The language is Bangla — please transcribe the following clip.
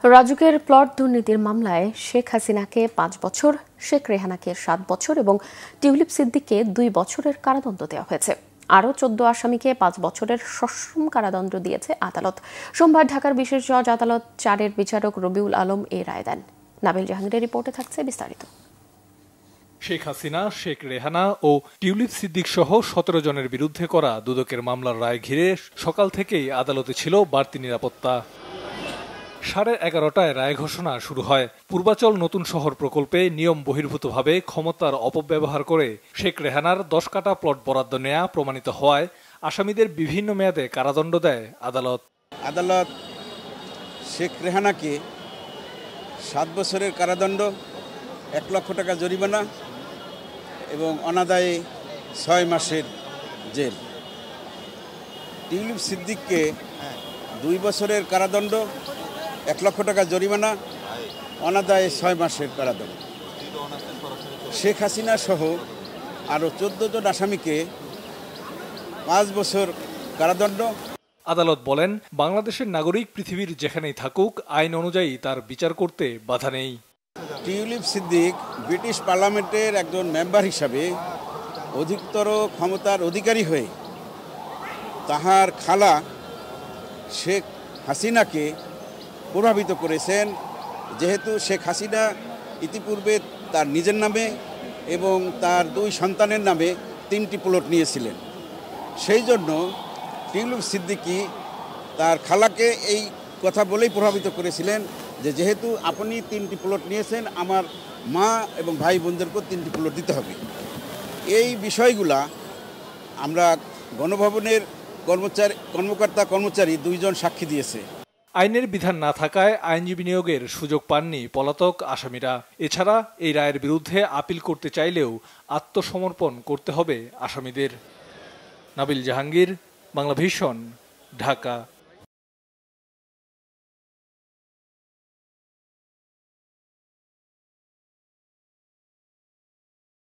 রাজুকের প্লট দুর্নীতির মামলায় শেখ হাসিনাকে ৫ বছর, শেখ রেহানাকে ৭ বছর এবং টিউলিপ সিদ্দিককে ২ বছরের কারাদণ্ড দেওয়া হয়েছে। আরও ১৪ আসামিকে ৫ বছরের সশ্রম কারাদণ্ড দিয়েছে আদালত। সোমবার ঢাকার বিশেষ জজ আদালত ৪-এর বিচারক রবিউল আলম এই রায় দেন। নাবিল জাহাঙ্গীরের রিপোর্টে থাকছে বিস্তারিত। শেখ হাসিনা, শেখ রেহানা ও টিউলিপ সিদ্দিক সহ ১৭ জনের বিরুদ্ধে করা দুদকের মামলার রায় ঘিরে সকাল থেকেই আদালতে ছিল বাড়তি নিরাপত্তা। 11:30টায় রায় ঘোষণা শুরু হয়। পূর্বাচল নতুন শহর প্রকল্পে নিয়ম বহির্ভূতভাবে ক্ষমতার অপব্যবহার করে শেখ রেহানার ১০ কাঠা প্লট বরাদ্দ নেয়া প্রমাণিত হওয়ায় আসামিদের বিভিন্ন মেয়াদে কারাদণ্ড দেয় আদালত। আদালত শেখ রেহানাকে ৭ বছরের কারাদণ্ড, ১ লক্ষ টাকা জরিমানা এবং অনাদায়ে ৬ মাসের জেল। টিউলিপ সিদ্দিককে ২ বছরের কারাদণ্ড, ১ লক্ষ টাকা জরিমানা, অনাদায়ে ৬ মাসের কারাদণ্ড। শেখ হাসিনা সহ আরও ১৪ জন আসামিকে ৫ বছর কারাদণ্ড। আদালত বলেন, বাংলাদেশের নাগরিক পৃথিবীর যেখানেই থাকুক আইন অনুযায়ী তার বিচার করতে বাধা নেই। টিউলিপ সিদ্দিক ব্রিটিশ পার্লামেন্টের একজন মেম্বার হিসাবে অধিকতর ক্ষমতার অধিকারী হয়ে তাহার খালা শেখ হাসিনাকে প্রভাবিত করেছেন, যেহেতু শেখ হাসিনা ইতিপূর্বে তার নিজের নামে এবং তার ২ সন্তানের নামে ৩টি প্লট নিয়েছিলেন। সেই জন্য টিউলিপ সিদ্দিকি তার খালাকে এই কথা বলেই প্রভাবিত করেছিলেন যে যেহেতু আপনি 3টি প্লট নিয়েছেন, আমার মা এবং ভাই বোনদেরকেও 3টি প্লট দিতে হবে। এই বিষয়গুলা আমরা গণভবনের কর্মকর্তা-কর্মচারী 2 জন সাক্ষী দিয়েছে। আইনের বিধান না থাকায় আইনজীবী নিয়োগের সুযোগ পাননি পলাতক আসামিরা। এছাড়া এই রায়ের বিরুদ্ধে আপিল করতে চাইলেও আত্মসমর্পণ করতে হবে আসামিদের। নাবিল জাহাঙ্গীর, বাংলা ভিশন, ঢাকা।